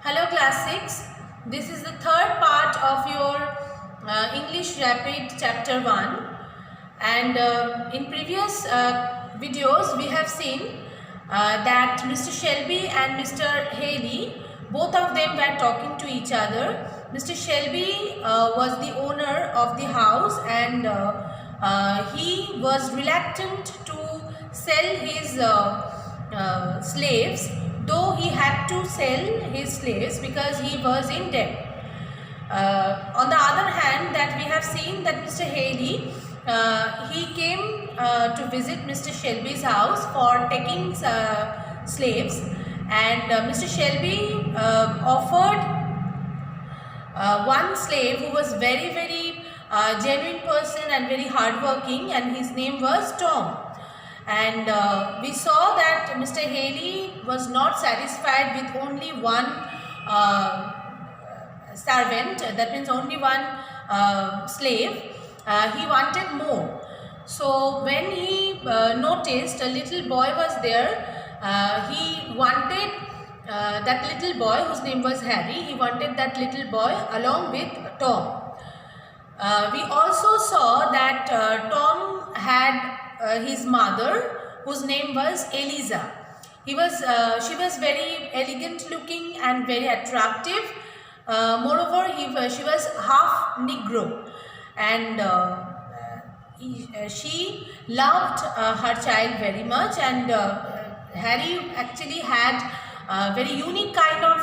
Hello class 6, this is the third part of your English Rapid chapter 1, and in previous videos we have seen that Mr. Shelby and Mr. Haley, both of them were talking to each other. Mr. Shelby was the owner of the house, and he was reluctant to sell his slaves, though he had to sell his slaves because he was in debt. On the other hand, that we have seen that Mr. Haley, he came to visit Mr. Shelby's house for taking slaves, and Mr. Shelby offered one slave who was very genuine person and very hardworking, and his name was Tom. And we saw that Mr. Haley was not satisfied with only one servant, that means only one slave. He wanted more. So when he noticed a little boy was there, he wanted that little boy, whose name was Harry, he wanted that little boy along with Tom. We also saw that Tom had his mother, whose name was Eliza. She was very elegant looking and very attractive. Moreover, she was half Negro, and she loved her child very much. And Harry actually had very unique kind of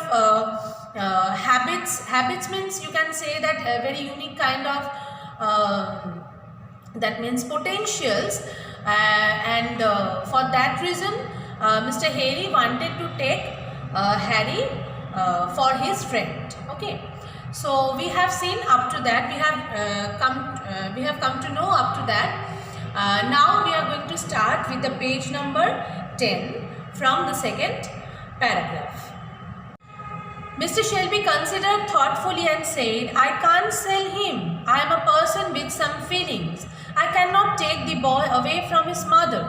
habits. Habits means you can say that a very unique kind of that means potentials, and for that reason Mr. Haley wanted to take Harry for his friend. Okay, so we have seen up to that, we have come to know up to that. Now we are going to start with the page number 10 from the second paragraph. Mr. Shelby considered thoughtfully and said, "I can't sell him. I am a person with some feelings. I cannot take the boy away from his mother."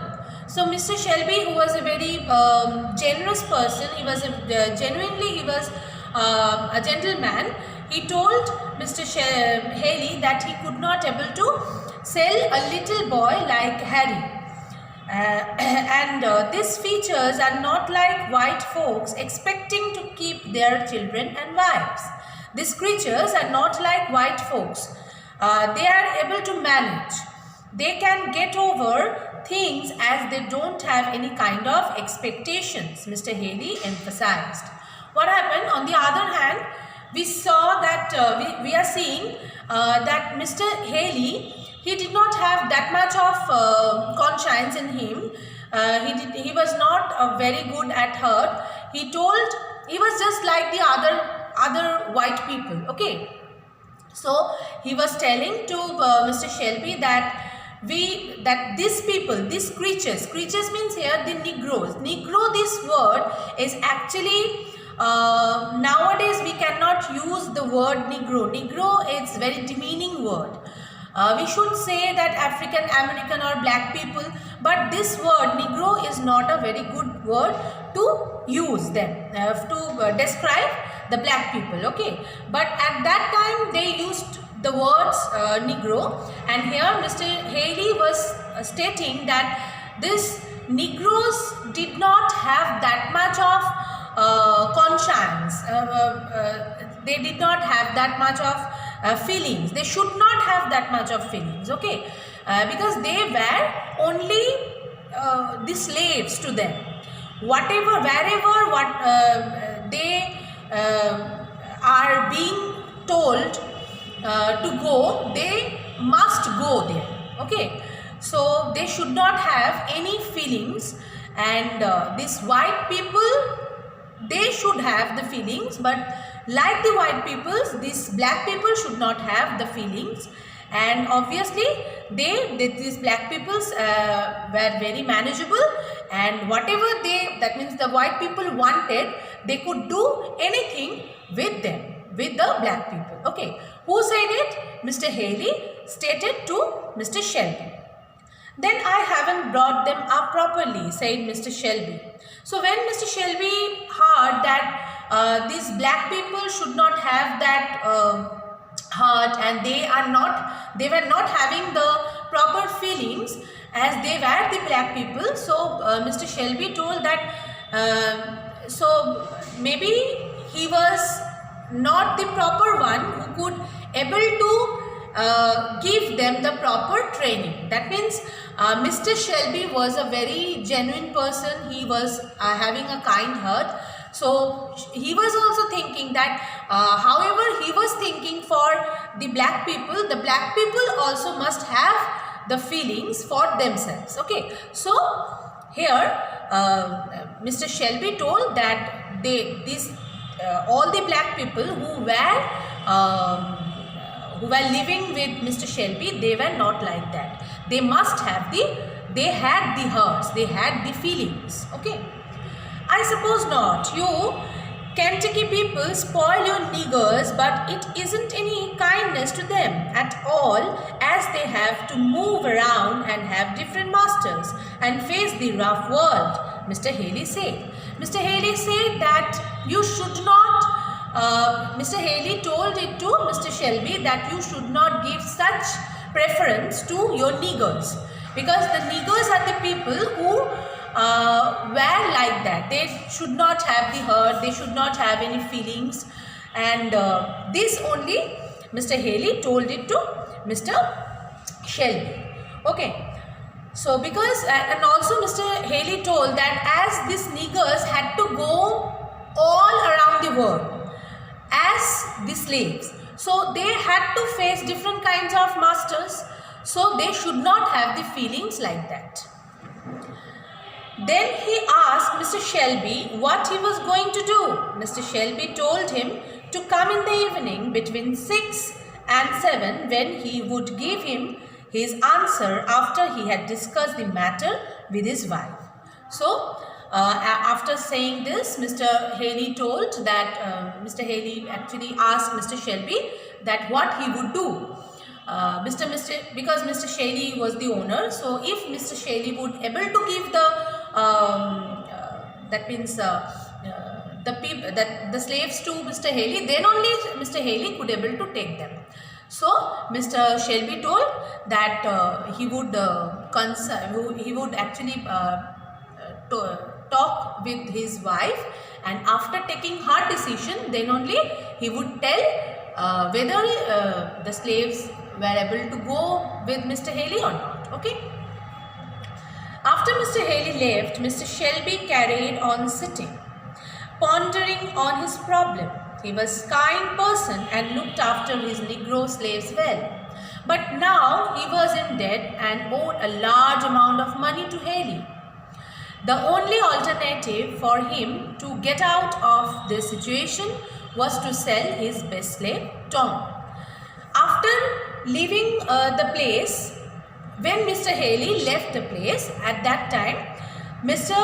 So Mr. Shelby, who was a very generous person, he was a gentleman. He told Mr. Haley that he could not able to sell a little boy like Harry. And these features are not like white folks expecting to keep their children and wives. These creatures are not like white folks. They are able to manage. They can get over things as they don't have any kind of expectations, Mr. Haley emphasized. What happened? On the other hand, we saw that we are seeing that Mr. Haley, he did not have that much of conscience in him. He was not very good at heart. He was just like the other white people. Okay, so he was telling to Mr. Shelby that these people, these creatures means here the Negroes. Negro, this word is actually nowadays we cannot use the word Negro. Negro is very demeaning word. We should say that African American or black people, but this word Negro is not a very good word to use them to describe the black people. Okay, but at that time they used the words Negro, and here Mr. Haley was stating that these Negroes did not have that much of conscience. They did not have that much of feelings. They should not have that much of feelings. Okay, because they were only the slaves to them. Wherever they are being told to go, they must go there. Okay, so they should not have any feelings, and these white people, they should have the feelings, but like the white peoples, these black people should not have the feelings. And obviously these black peoples were very manageable, and whatever that means the white people wanted, they could do anything with them, with the black people. Okay, who said it? Mr. Haley stated to Mr. Shelby. "Then I haven't brought them up properly," said Mr. Shelby. So when Mr. Shelby heard that these black should not have that heart, and they were not having the proper feelings as they were the black people. So Mr. Shelby told that so maybe he was not the proper one who could able to give them the proper training. That means Mr. Shelby was a very genuine person. He was having a kind heart. So he was also thinking that however he was thinking for the black people also must have the feelings for themselves. Okay, so here Mr. Shelby told that all the black people who were living with Mr. Shelby, they were not like that. They must have they had the hearts, they had the feelings. Okay, I suppose not. You Kentucky people spoil your niggers, but it isn't any kindness to them at all, as they have to move around and have different masters and face the rough world, Mr. Haley said. Mr. Haley said that you should not, Mr. Haley told it to Mr. Shelby that you should not give such preference to your niggers, because the niggers are the people who were like that. They should not have the hurt, they should not have any feelings, and this only Mr. Haley told it to Mr. Shelby. Okay, so because and also Mr. Haley told that as these niggers had to go all around the world as the slaves, so they had to face different kinds of masters, so they should not have the feelings like that. Then he asked Mr. Shelby what he was going to do. Mr. Shelby told him to come in the evening between 6 and 7, when he would give him his answer after he had discussed the matter with his wife. So, after saying this, Mr. Haley told that Mr. Haley actually asked Mr. Shelby that what he would do. Because Mr. Shelby was the owner, so if Mr. Shelby would able to give the that means the slaves to Mr. Haley, then only Mr. Haley could able to take them. So Mr. Shelby told that he would actually talk with his wife, and after taking her decision, then only he would tell whether the slaves were able to go with Mr. Haley or not. Okay. After Mr. Haley left, Mr. Shelby carried on sitting, pondering on his problem. He was a kind person and looked after his Negro slaves well. But now he was in debt and owed a large amount of money to Haley. The only alternative for him to get out of this situation was to sell his best slave, Tom. After leaving the place, when Mr. Haley left the place, at that time, Mr.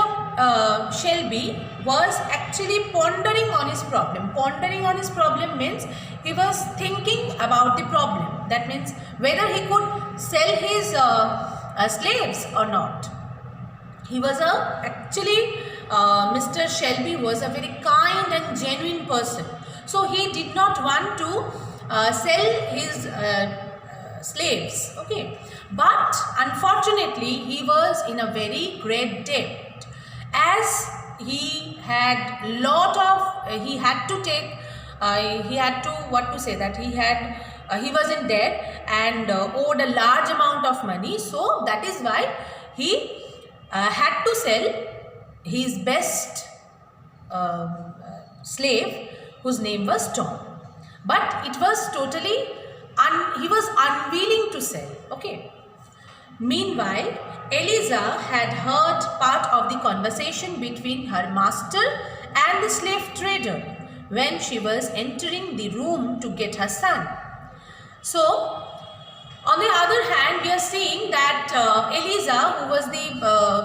Shelby was actually pondering on his problem. Pondering on his problem means he was thinking about the problem. That means whether he could sell his slaves or not. He was Mr. Shelby was a very kind and genuine person. So he did not want to sell his slaves. Okay. But unfortunately, he was in a very great debt, as he had he was in debt and owed a large amount of money. So that is why he had to sell his best slave, whose name was Tom. But it was totally he was unwilling to sell. Okay. Meanwhile, Eliza had heard part of the conversation between her master and the slave trader when she was entering the room to get her son. So, on the other hand, we are seeing that Eliza, who was the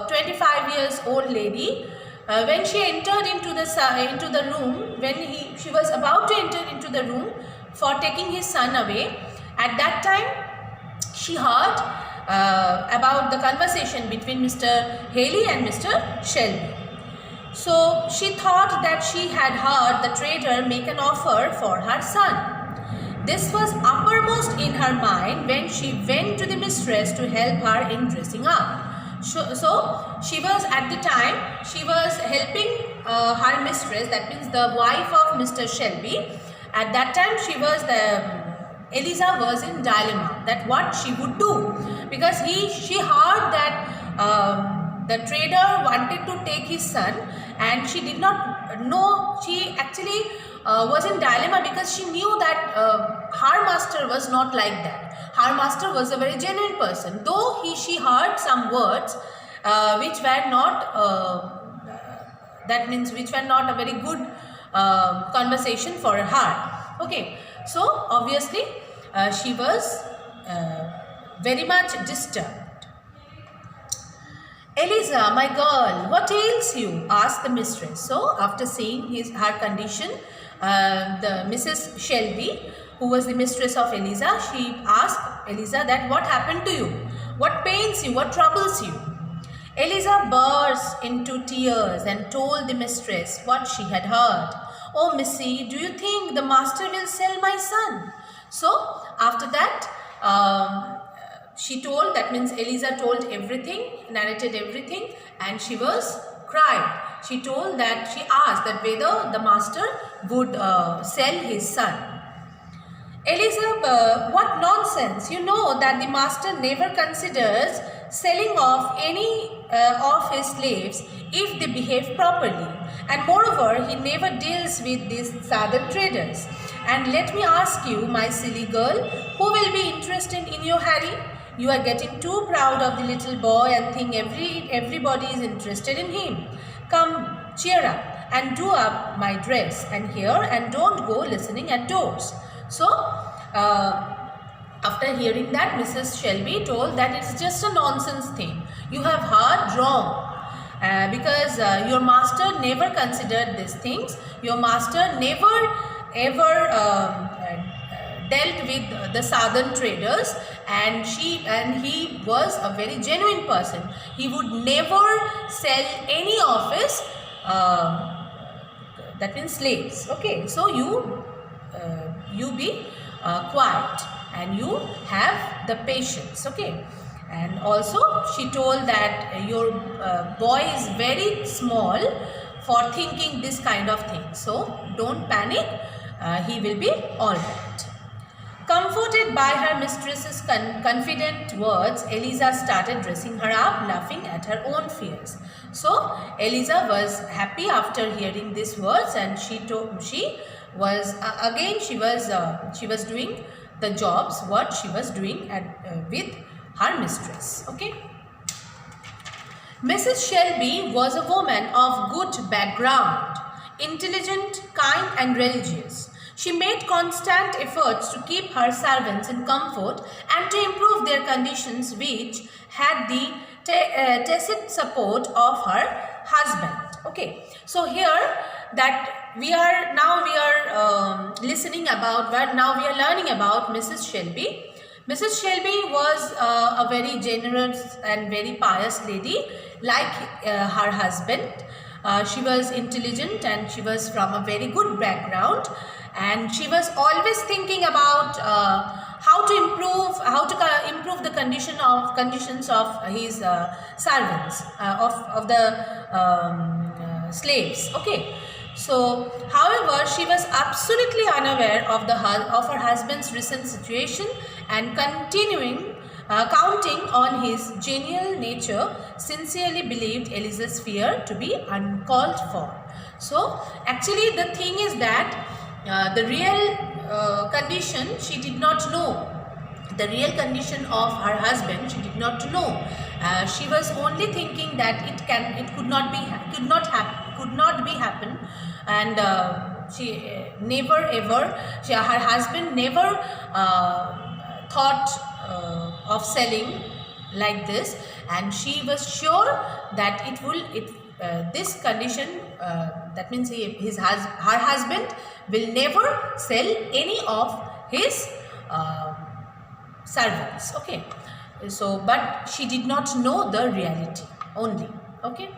25 years old lady, when she entered into the room, when she was about to enter into the room for taking his son away, at that time she heard about the conversation between Mr. Haley and Mr. Shelby. So she thought that she had heard the trader make an offer for her son. This was uppermost in her mind when she went to the mistress to help her in dressing up. So she was at the time, she was helping her mistress, that means the wife of Mr. Shelby. At that time Eliza was in dilemma that what she would do, because she heard that the trader wanted to take his son, and she did not know. She actually was in dilemma because she knew that her master was not like that. Her master was a very genuine person, though she heard some words which were not that means which were not a very good conversation for her. Okay, so obviously she was very much disturbed. Eliza, my girl, what ails you? Asked the mistress. So after seeing her condition, the Mrs. Shelby, who was the mistress of Eliza, she asked Eliza that what happened to you? What pains you? What troubles you? Eliza burst into tears and told the mistress what she had heard. Oh, Missy, do you think the master will sell my son? So after that, she told, that means Eliza told everything, narrated everything, and she was crying. She told that, she asked that whether the master would sell his son. Eliza, what nonsense. You know that the master never considers selling off any of his slaves if they behave properly. And moreover, he never deals with these southern traders. And let me ask you, my silly girl, who will be interested in you, Harry? You are getting too proud of the little boy and think everybody is interested in him. Come, cheer up and do up my dress and hair, and don't go listening at doors. So, after hearing that, Mrs. Shelby told that it's just a nonsense thing. You have heard wrong. Because your master never considered these things. Your master never ever dealt with the southern traders, and he was a very genuine person. He would never sell any of his that means slaves. Okay, so you be quiet and you have the patience. Okay. And also she told that your boy is very small for thinking this kind of thing. So don't panic, he will be alright. Comforted by her mistress's confident words, Eliza started dressing her up, laughing at her own fears. So Eliza was happy after hearing these words, and she was doing the jobs what she was doing with her mistress. Okay. Mrs. Shelby was a woman of good background, intelligent, kind and religious. She made constant efforts to keep her servants in comfort and to improve their conditions, which had the tacit support of her husband. Okay, so here that we are listening about, now we are learning about Mrs. Shelby. Mrs. Shelby was a very generous and very pious lady, like her husband. She was intelligent and she was from a very good background, and she was always thinking about how to improve the conditions of his servants, of the slaves. Okay. So, however, she was absolutely unaware of her husband's recent situation, and counting on his genial nature, sincerely believed Eliza's fear to be uncalled for. So, actually the thing is that the real condition she did not know. The real condition of her husband she did not know. She was only thinking that it could not be happen, and her husband never thought of selling like this, and she was sure that this condition, that means her husband will never sell any of his servants. Okay, so but she did not know the reality only. Okay.